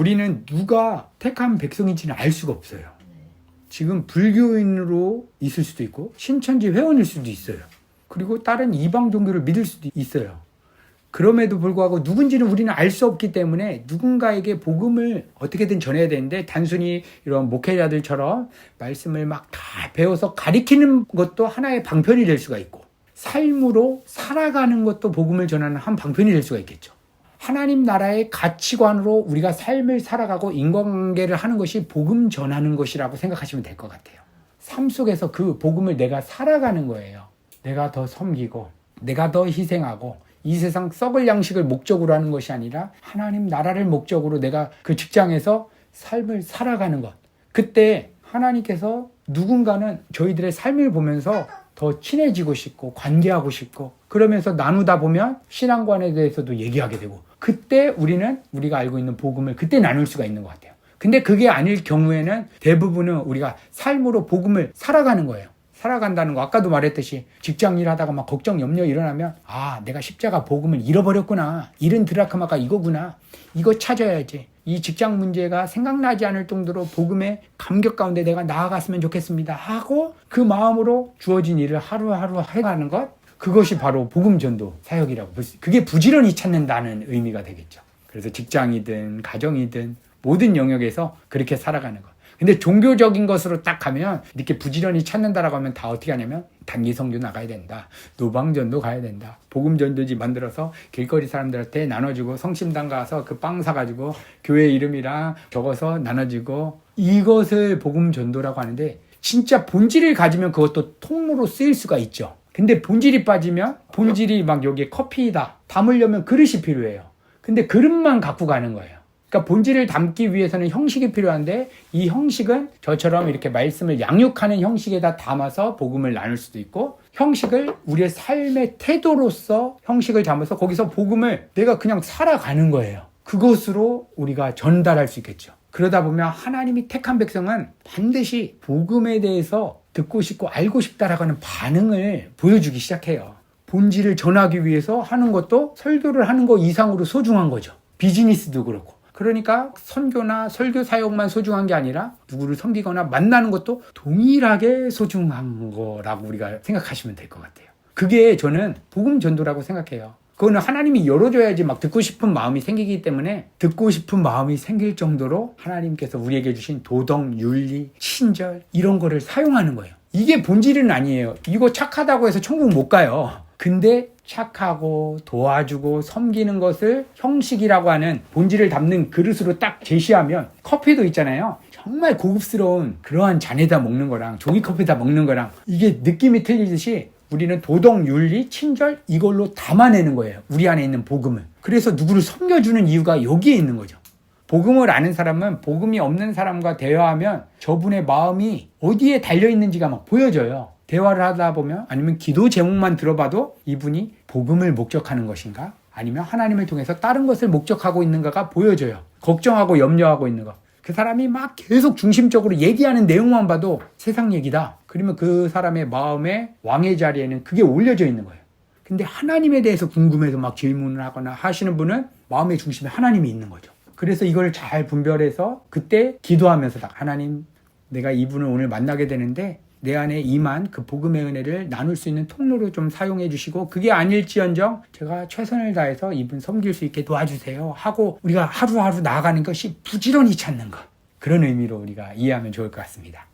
우리는 누가 택한 백성인지는 알 수가 없어요. 지금 불교인으로 있을 수도 있고 신천지 회원일 수도 있어요. 그리고 다른 이방 종교를 믿을 수도 있어요. 그럼에도 불구하고 누군지는 우리는 알 수 없기 때문에 누군가에게 복음을 어떻게든 전해야 되는데 단순히 이런 목회자들처럼 말씀을 막 다 배워서 가리키는 것도 하나의 방편이 될 수가 있고 삶으로 살아가는 것도 복음을 전하는 한 방편이 될 수가 있겠죠. 하나님 나라의 가치관으로 우리가 삶을 살아가고 인간관계를 하는 것이 복음 전하는 것이라고 생각하시면 될 것 같아요. 삶 속에서 그 복음을 내가 살아가는 거예요. 내가 더 섬기고 내가 더 희생하고 이 세상 썩을 양식을 목적으로 하는 것이 아니라 하나님 나라를 목적으로 내가 그 직장에서 삶을 살아가는 것. 그때 하나님께서 누군가는 저희들의 삶을 보면서 더 친해지고 싶고 관계하고 싶고 그러면서 나누다 보면 신앙관에 대해서도 얘기하게 되고 그때 우리는 우리가 알고 있는 복음을 그때 나눌 수가 있는 것 같아요. 근데 그게 아닐 경우에는 대부분은 우리가 삶으로 복음을 살아가는 거예요. 살아간다는 거 아까도 말했듯이 직장 일 하다가 막 걱정 염려 일어나면 내가 십자가 복음을 잃어버렸구나. 잃은 드라크마가 이거구나. 이거 찾아야지. 이 직장 문제가 생각나지 않을 정도로 복음의 감격 가운데 내가 나아갔으면 좋겠습니다 하고 그 마음으로 주어진 일을 하루하루 해가는 것 그것이 바로 복음 전도 사역이라고 볼 수 있어요. 그게 부지런히 찾는다는 의미가 되겠죠. 그래서 직장이든 가정이든 모든 영역에서 그렇게 살아가는 것. 근데 종교적인 것으로 딱 가면 이렇게 부지런히 찾는다라고 하면 다 어떻게 하냐면 단기 선교 나가야 된다. 노방전도 가야 된다. 복음전도지 만들어서 길거리 사람들한테 나눠주고 성심당 가서 그 빵 사가지고 교회 이름이랑 적어서 나눠주고 이것을 복음전도라고 하는데 진짜 본질을 가지면 그것도 통로로 쓰일 수가 있죠. 근데 본질이 빠지면 본질이 막 여기에 커피다. 담으려면 그릇이 필요해요. 근데 그릇만 갖고 가는 거예요. 그러니까 본질을 담기 위해서는 형식이 필요한데 이 형식은 저처럼 이렇게 말씀을 양육하는 형식에다 담아서 복음을 나눌 수도 있고 형식을 우리의 삶의 태도로서 형식을 담아서 거기서 복음을 내가 그냥 살아가는 거예요. 그것으로 우리가 전달할 수 있겠죠. 그러다 보면 하나님이 택한 백성은 반드시 복음에 대해서 듣고 싶고 알고 싶다라고 하는 반응을 보여주기 시작해요. 본질을 전하기 위해서 하는 것도 설교를 하는 거 이상으로 소중한 거죠. 비즈니스도 그렇고. 그러니까 선교나 설교 사역만 소중한 게 아니라 누구를 섬기거나 만나는 것도 동일하게 소중한 거라고 우리가 생각하시면 될 것 같아요. 그게 저는 복음 전도라고 생각해요. 그거는 하나님이 열어줘야지 막 듣고 싶은 마음이 생기기 때문에 듣고 싶은 마음이 생길 정도로 하나님께서 우리에게 주신 도덕, 윤리, 친절 이런 거를 사용하는 거예요. 이게 본질은 아니에요. 이거 착하다고 해서 천국 못 가요. 근데 착하고 도와주고 섬기는 것을 형식이라고 하는 본질을 담는 그릇으로 딱 제시하면 커피도 있잖아요. 정말 고급스러운 그러한 잔에다 먹는 거랑 종이커피에다 먹는 거랑 이게 느낌이 틀리듯이 우리는 도덕, 윤리, 친절 이걸로 담아내는 거예요. 우리 안에 있는 복음을. 그래서 누구를 섬겨주는 이유가 여기에 있는 거죠. 복음을 아는 사람은 복음이 없는 사람과 대화하면 저분의 마음이 어디에 달려있는지가 막 보여져요. 대화를 하다 보면 아니면 기도 제목만 들어봐도 이분이 복음을 목적하는 것인가 아니면 하나님을 통해서 다른 것을 목적하고 있는가가 보여져요. 걱정하고 염려하고 있는 거. 그 사람이 막 계속 중심적으로 얘기하는 내용만 봐도 세상 얘기다. 그러면 그 사람의 마음에 왕의 자리에는 그게 올려져 있는 거예요. 근데 하나님에 대해서 궁금해서 막 질문을 하거나 하시는 분은 마음의 중심에 하나님이 있는 거죠. 그래서 이걸 잘 분별해서 그때 기도하면서 딱 하나님 내가 이분을 오늘 만나게 되는데 내 안에 임한 그 복음의 은혜를 나눌 수 있는 통로로 좀 사용해 주시고 그게 아닐지언정 제가 최선을 다해서 이분 섬길 수 있게 도와주세요 하고 우리가 하루하루 나아가는 것이 부지런히 찾는 것 그런 의미로 우리가 이해하면 좋을 것 같습니다.